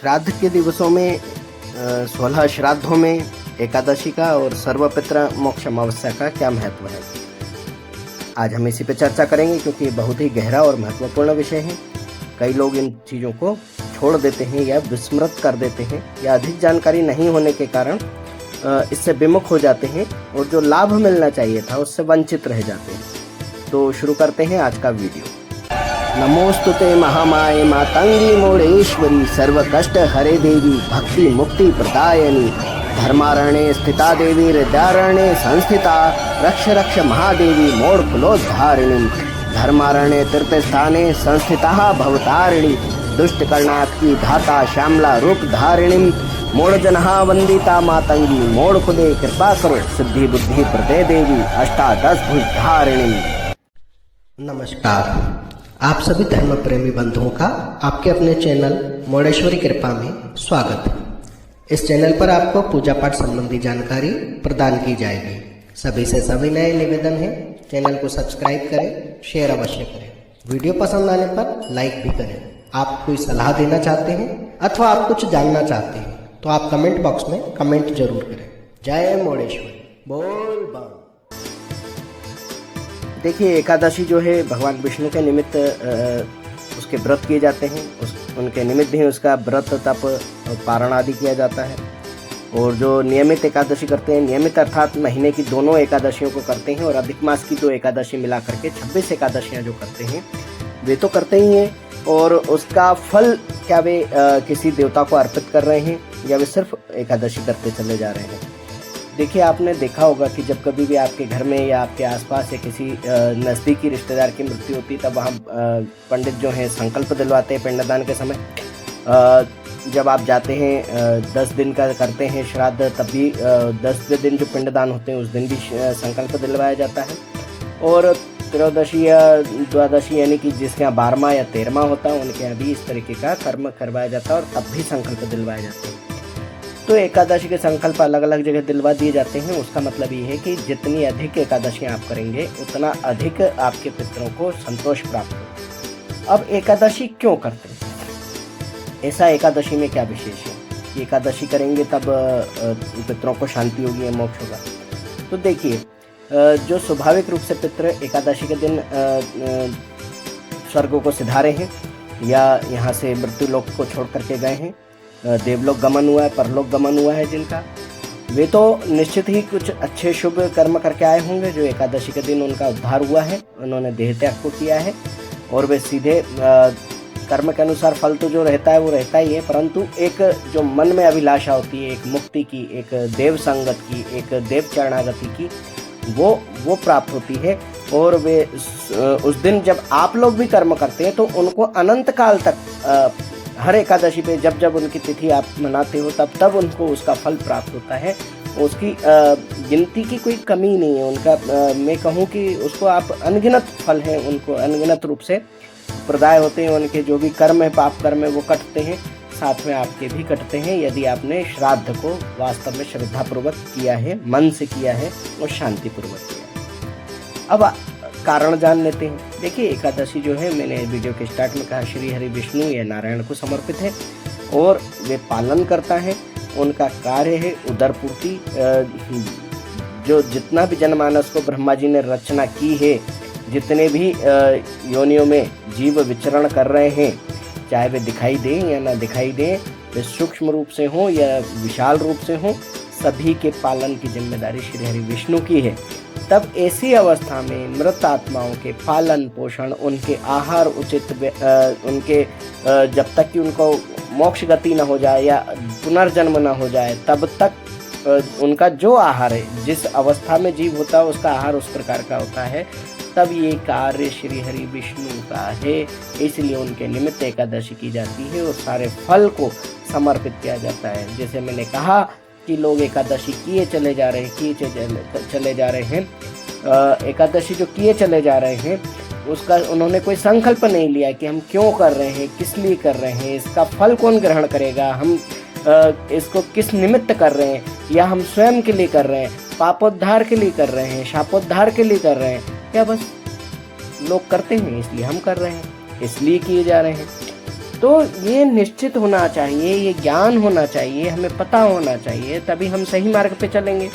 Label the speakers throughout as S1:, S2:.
S1: श्राद्ध के दिवसों में 16 श्राद्धों में एकादशी का और सर्वपित्र मोक्ष अमावस्या का क्या महत्व है। आज हम इसी पे चर्चा करेंगे क्योंकि ये बहुत ही गहरा और महत्वपूर्ण विषय है। कई लोग इन चीज़ों को छोड़ देते हैं या विस्मृत कर देते हैं या अधिक जानकारी नहीं होने के कारण इससे विमुख हो जाते हैं और जो लाभ मिलना चाहिए था उससे वंचित रह जाते हैं। तो शुरू करते हैं आज का वीडियो। नमोस्तुते महामाये मातंगी मोड़ेश्वरी सर्व कष्ट हरे देवी भक्ति मुक्ति प्रदायनी धर्मारण्ये स्थिता देवी हृदयारण्ये संस्थिता रक्ष रक्ष महादेवी मोड़ कुलोद्धारिणी धर्मारण्ये तीर्थस्थाने संस्थिता भवतारिणी दुष्ट कर्णाकी धाता श्यामला रूप धारिणी मोड़ जनहा वंदिता मातंगी मोड़ खुदे कृपा करो सिद्धि बुद्धि प्रदे देवी अष्टादश भुज धारिणी। नमस्कार, आप सभी धर्म प्रेमी बंधुओं का आपके अपने चैनल मोड़ेश्वरी कृपा में स्वागत है। इस चैनल पर आपको पूजा पाठ संबंधी जानकारी प्रदान की जाएगी। सभी से सभी नए निवेदन है, चैनल को सब्सक्राइब करें, शेयर अवश्य करें, वीडियो पसंद आने पर लाइक भी करें। आप कोई सलाह देना चाहते हैं अथवा आप कुछ जानना चाहते हैं तो आप कमेंट बॉक्स में कमेंट जरूर करें। जय मोड़ेश्वरी, बोल बम। देखिए, एकादशी जो है भगवान विष्णु के निमित्त उसके व्रत किए जाते हैं, उनके निमित्त ही उसका व्रत तप पारण आदि किया जाता है। और जो नियमित एकादशी करते हैं, नियमित अर्थात महीने की दोनों एकादशियों को करते हैं और अधिक मास की 2 एकादशी मिला करके 26 एकादशियां जो करते हैं वे तो करते ही हैं। और उसका फल क्या वे किसी देवता को अर्पित कर रहे हैं या वे सिर्फ एकादशी करते चले जा रहे हैं। देखिए, आपने देखा होगा कि जब कभी भी आपके घर में या आपके आसपास या किसी नज़दीकी रिश्तेदार की मृत्यु होती तब वहाँ पंडित जो हैं संकल्प दिलवाते हैं पिंडदान के समय। जब आप जाते हैं 10 दिन का करते हैं श्राद्ध, तब भी 10वें दिन जो पिंडदान होते हैं उस दिन भी संकल्प दिलवाया जाता है। और त्रयोदशी या द्वादशी यानी कि जिसके यहाँ 12वां या 13वां होता है उनके यहाँ भी इस तरीके का कर्म करवाया जाता है और तब भी संकल्प दिलवाए जाते हैं। तो एकादशी के संकल्प अलग अलग जगह दिलवा दिए जाते हैं। उसका मतलब ये है कि जितनी अधिक एकादशियाँ आप करेंगे उतना अधिक आपके पितरों को संतोष प्राप्त हो। अब एकादशी क्यों करते हैं, ऐसा एकादशी में क्या विशेष है कि एकादशी करेंगे तब पितरों को शांति होगी या मोक्ष होगा। तो देखिए, जो स्वाभाविक रूप से पितर एकादशी के दिन स्वर्ग को सिधारे हैं या यहाँ से मृत्यु लोक को छोड़ करके गए हैं, देवलोक गमन हुआ है, परलोक गमन हुआ है जिनका, वे तो निश्चित ही कुछ अच्छे शुभ कर्म करके आए होंगे जो एकादशी के दिन उनका उद्धार हुआ है, उन्होंने देह त्याग को किया है और वे सीधे कर्म के अनुसार फल तो जो रहता है वो रहता ही है, परंतु एक जो मन में अभिलाषा होती है, एक मुक्ति की, एक देव संगत की, एक देव चरणागति की, वो प्राप्त होती है। और वे उस दिन जब आप लोग भी कर्म करते हैं तो उनको अनंत काल तक हर एकादशी पे जब जब उनकी तिथि आप मनाते हो तब उनको उसका फल प्राप्त होता है। उसकी गिनती की कोई कमी नहीं है। उनका मैं कहूँ कि उसको आप अनगिनत फल हैं, उनको अनगिनत रूप से प्रदाय होते हैं। उनके जो भी कर्म है, पाप कर्म है, वो कटते हैं, साथ में आपके भी कटते हैं यदि आपने श्राद्ध को वास्तव में श्रद्धापूर्वक किया है, मन से किया है और शांतिपूर्वक किया है। अब कारण जान लेते हैं। देखिए, एकादशी जो है, मैंने वीडियो के स्टार्ट में कहा, श्री हरि विष्णु या नारायण को समर्पित है और वे पालन करता है। उनका कार्य है उदर पूर्ति। जो जितना भी जनमानस को ब्रह्मा जी ने रचना की है, जितने भी योनियों में जीव विचरण कर रहे हैं, चाहे वे दिखाई दें या ना दिखाई दें, वे सूक्ष्म रूप से हों या विशाल रूप से हों, सभी के पालन की जिम्मेदारी श्री हरि विष्णु की है। तब ऐसी अवस्था में मृत आत्माओं के पालन पोषण, उनके आहार उचित, उनके जब तक कि उनको मोक्ष गति न हो जाए या पुनर्जन्म न हो जाए तब तक उनका जो आहार है, जिस अवस्था में जीव होता है उसका आहार उस प्रकार का होता है, तब ये कार्य श्री हरि विष्णु का है। इसलिए उनके निमित्त एकादशी की जाती है और सारे फल को समर्पित किया जाता है। जैसे मैंने कहा कि लोग एकादशी किए चले जा रहे हैं, एकादशी जो किए चले जा रहे हैं उसका उन्होंने कोई संकल्प नहीं लिया कि हम क्यों कर रहे हैं, किस लिए कर रहे हैं, इसका फल कौन ग्रहण करेगा, हम इसको किस निमित्त कर रहे हैं, या हम स्वयं के लिए कर रहे हैं, पापोद्धार के लिए कर रहे हैं, शापोद्धार के लिए कर रहे हैं, या बस लोग करते हैं इसलिए हम कर रहे हैं, इसलिए किए जा रहे हैं। तो ये निश्चित होना चाहिए, ये ज्ञान होना चाहिए, हमें पता होना चाहिए, तभी हम सही मार्ग पे चलेंगे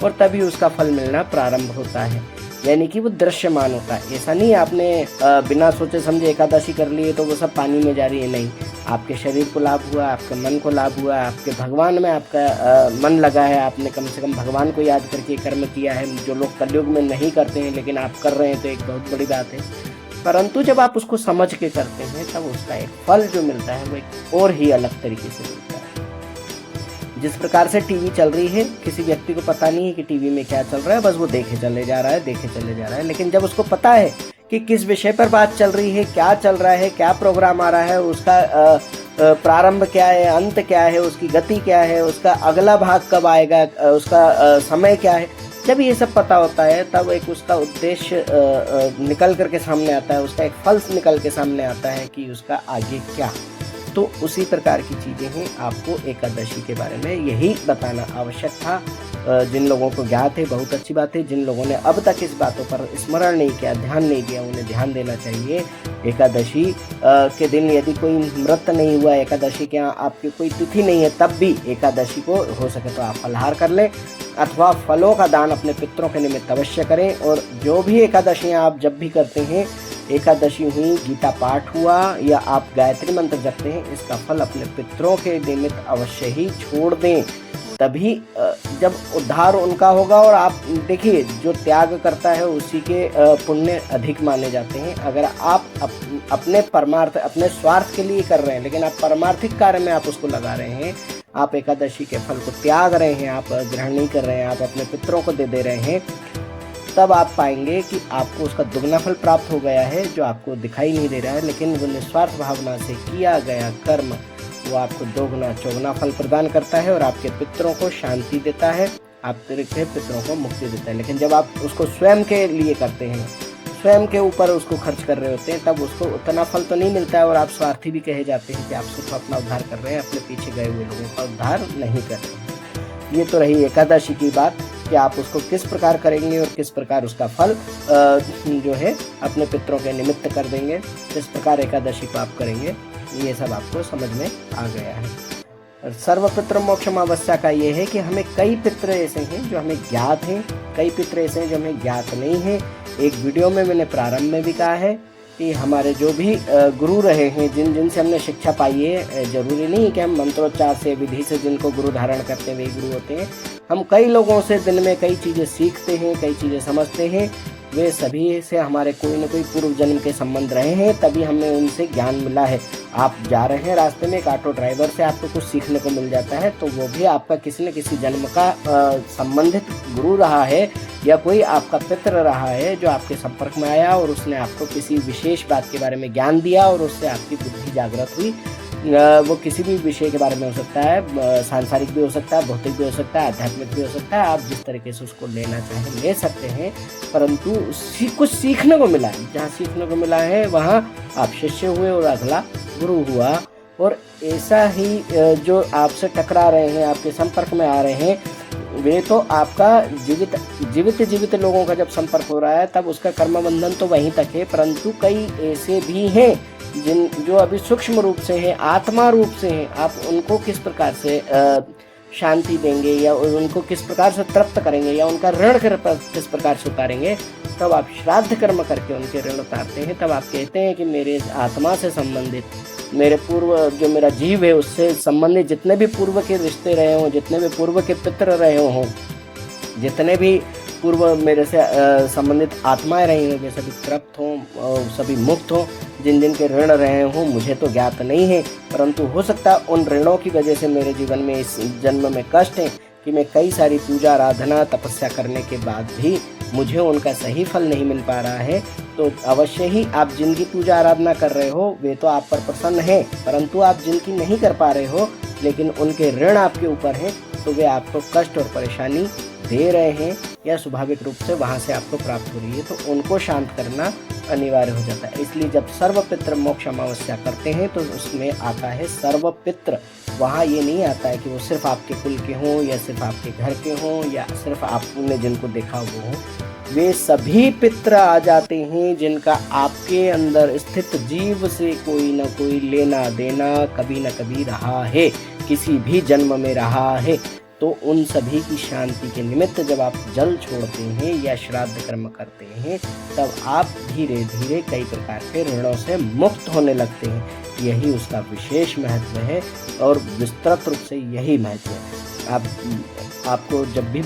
S1: और तभी उसका फल मिलना प्रारंभ होता है, यानी कि वो दृश्यमान होता है। ऐसा नहीं आपने बिना सोचे समझे एकादशी कर लिए तो वो सब पानी में जा रही है, नहीं। आपके शरीर को लाभ हुआ, आपके मन को लाभ हुआ, आपके भगवान में आपका मन लगा है, आपने कम से कम भगवान को याद करके कर्म किया है, जो लोग कलयुग में नहीं करते हैं लेकिन आप कर रहे हैं तो एक बहुत बड़ी बात है। परंतु जब आप उसको समझ के करते हैं तब उसका एक फल जो मिलता है वो एक और ही अलग तरीके से मिलता है। जिस प्रकार से टीवी चल रही है, किसी व्यक्ति को पता नहीं है कि टीवी में क्या चल रहा है, बस वो देखे चले जा रहा है, देखे चले जा रहा है। लेकिन जब उसको पता है कि किस विषय पर बात चल रही है, क्या चल रहा है, क्या प्रोग्राम आ रहा है, उसका प्रारंभ क्या है, अंत क्या है, उसकी गति क्या है, उसका अगला भाग कब आएगा, उसका समय क्या है, जब ये सब पता होता है तब एक उसका उद्देश्य निकल करके सामने आता है, उसका एक फल निकल के सामने आता है कि उसका आगे क्या। तो उसी प्रकार की चीज़ें हैं। आपको एकादशी के बारे में यही बताना आवश्यक था। जिन लोगों को ज्ञात है बहुत अच्छी बात है, जिन लोगों ने अब तक इस बातों पर स्मरण नहीं किया, ध्यान नहीं दिया, उन्हें ध्यान देना चाहिए। एकादशी के दिन यदि कोई व्रत नहीं हुआ, एकादशी के यहाँ आपकी कोई तिथि नहीं है, तब भी एकादशी को हो सके तो आप फलाहार कर लें अथवा फलों का दान अपने पितरों के निमित्त अवश्य करें। और जो भी एकादशियाँ आप जब भी करते हैं, एकादशी हुई, गीता पाठ हुआ या आप गायत्री मंत्र जपते हैं, इसका फल अपने पितरों के निमित्त अवश्य ही छोड़ दें, तभी जब उद्धार उनका होगा। और आप देखिए, जो त्याग करता है उसी के पुण्य अधिक माने जाते हैं। अगर आप अपने परमार्थ, अपने स्वार्थ के लिए कर रहे हैं, लेकिन आप परमार्थिक कार्य में आप उसको लगा रहे हैं, आप एकादशी के फल को त्याग रहे हैं, आप ग्रहण नहीं कर रहे हैं, आप अपने पितरों को दे रहे हैं, तब आप पाएंगे कि आपको उसका दुगना फल प्राप्त हो गया है, जो आपको दिखाई नहीं दे रहा है। लेकिन वो निस्वार्थ भावना से किया गया कर्म वो आपको दोगुना चौगुना फल प्रदान करता है और आपके पितरों को शांति देता है, आपके पितरों को मुक्ति देता है। लेकिन जब आप उसको स्वयं के लिए करते हैं, स्वयं के ऊपर उसको खर्च कर रहे होते हैं, तब उसको उतना फल तो नहीं मिलता है और आप स्वार्थी भी कहे जाते हैं कि आप सिर्फ अपना उद्धार कर रहे हैं, अपने पीछे गए हुए लोगों का उद्धार नहीं कर रहे हैं। ये तो रही एकादशी की बात कि आप उसको किस प्रकार करेंगे और किस प्रकार उसका फल जो है अपने पितरों के निमित्त कर देंगे, किस प्रकार एकादशी को आप करेंगे, ये सब आपको समझ में आ गया है। और सर्वपितृ मोक्षमावस्या का ये है कि हमें कई पितृ ऐसे हैं जो हमें ज्ञात हैं, कई पितृ ऐसे हैं जो हमें ज्ञात नहीं हैं। एक वीडियो में मैंने प्रारंभ में भी कहा है कि हमारे जो भी गुरु रहे हैं, जिनसे हमने शिक्षा पाई है, जरूरी नहीं कि हम मंत्रोच्चार से, विधि से जिनको गुरु धारण करते हैं वही गुरु होते हैं। हम कई लोगों से दिन में कई चीज़ें सीखते हैं, कई चीज़ें समझते हैं, वे सभी से हमारे कोई न कोई पूर्व जन्म के संबंध रहे हैं, तभी हमें उनसे ज्ञान मिला है। आप जा रहे हैं रास्ते में, एक ऑटो ड्राइवर से आपको कुछ सीखने को मिल जाता है, तो वो भी आपका किसी न किसी जन्म का संबंधित गुरु रहा है या कोई आपका पितृ रहा है जो आपके संपर्क में आया और उसने आपको किसी विशेष बात के बारे में ज्ञान दिया और उससे आपकी बुद्धि जागृत हुई। वो किसी भी विषय के बारे में हो सकता है, सांसारिक भी हो सकता है, भौतिक भी हो सकता है, आध्यात्मिक भी हो सकता है। आप जिस तरीके से उसको लेना चाहें ले सकते हैं, परंतु कुछ सीखने को मिला है। जहाँ सीखने को मिला है वहाँ आप शिष्य हुए और अगला गुरु हुआ। और ऐसा ही जो आपसे टकरा रहे हैं, आपके संपर्क में आ रहे हैं, वे तो आपका जीवित लोगों का जब संपर्क हो रहा है तब उसका कर्म बंधन तो वहीं तक है, परंतु कई ऐसे भी हैं जो अभी सूक्ष्म रूप से हैं, आत्मा रूप से हैं। आप उनको किस प्रकार से शांति देंगे या उनको किस प्रकार से तृप्त करेंगे या उनका ऋण किस प्रकार से उतारेंगे, तब आप श्राद्ध कर्म करके उनके ऋण उतारते हैं। तब आप कहते हैं कि मेरे आत्मा से संबंधित, मेरे पूर्व जो मेरा जीव है उससे संबंधित जितने भी पूर्व के रिश्ते रहे हों, जितने भी पूर्व के पितृ रहे हों, जितने भी पूर्व मेरे से संबंधित आत्माएं रही हों, वे सभी तृप्त हों, सभी मुक्त हों। जिन के ऋण रहे हों मुझे तो ज्ञात नहीं है, परंतु हो सकता है उन ऋणों की वजह से मेरे जीवन में इस जन्म में कष्ट है कि मैं कई सारी पूजा आराधना तपस्या करने के बाद भी मुझे उनका सही फल नहीं मिल पा रहा है। तो अवश्य ही आप जिनकी पूजा आराधना कर रहे हो वे तो आप पर प्रसन्न हैं, परंतु आप जिनकी नहीं कर पा रहे हो लेकिन उनके ऋण आपके ऊपर हैं, तो वे आपको कष्ट और परेशानी दे रहे हैं या स्वाभाविक रूप से वहाँ से आपको प्राप्त हो रही है, तो उनको शांत करना अनिवार्य हो जाता है। इसलिए जब सर्वपितृ मोक्ष अमावस्या करते हैं तो उसमें आता है सर्वपितृ। वहाँ ये नहीं आता है कि वो सिर्फ आपके कुल के हों या सिर्फ आपके घर के हों या सिर्फ आपने जिनको देखा वो हो। वे सभी पितर आ जाते हैं जिनका आपके अंदर स्थित जीव से कोई ना कोई लेना देना कभी न कभी रहा है, किसी भी जन्म में रहा है। तो उन सभी की शांति के निमित्त जब आप जल छोड़ते हैं या श्राद्ध कर्म करते हैं, तब आप धीरे धीरे कई प्रकार के ऋणों से मुक्त होने लगते हैं। यही उसका विशेष महत्व है और विस्तृत रूप से यही महत्व है। आपको जब भी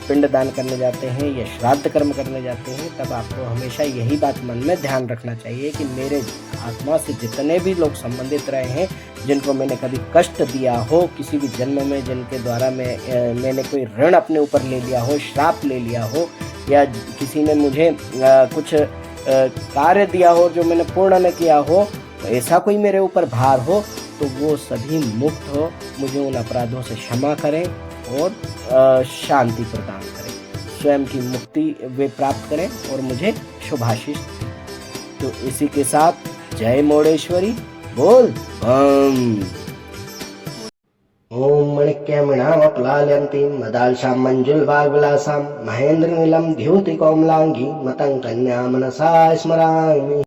S1: पिंडदान करने जाते हैं या श्राद्ध कर्म करने जाते हैं, तब आपको हमेशा यही बात मन में ध्यान रखना चाहिए कि मेरे आत्मा से जितने भी लोग संबंधित रहे हैं, जिनको मैंने कभी कष्ट दिया हो किसी भी जन्म में, जिनके द्वारा मैंने कोई ऋण अपने ऊपर ले लिया हो, श्राप ले लिया हो, या किसी ने मुझे कुछ कार्य दिया हो जो मैंने पूर्ण न किया हो, ऐसा कोई मेरे ऊपर भार हो, तो वो सभी मुक्त हो, मुझे उन अपराधों से क्षमा करें और शांति प्रदान करें, स्वयं की मुक्ति वे प्राप्त करें और मुझे शुभाशीष दें। तो इसी के साथ जय मोड़ेश्वरी बोल बम। ओम मणिक्यमणावक्लालयन्तीं मदालसां मंजुलवाग्विलासां महेन्द्रनीलं द्युतिकोमलांगी मतं कन्या मनसा स्मरामि।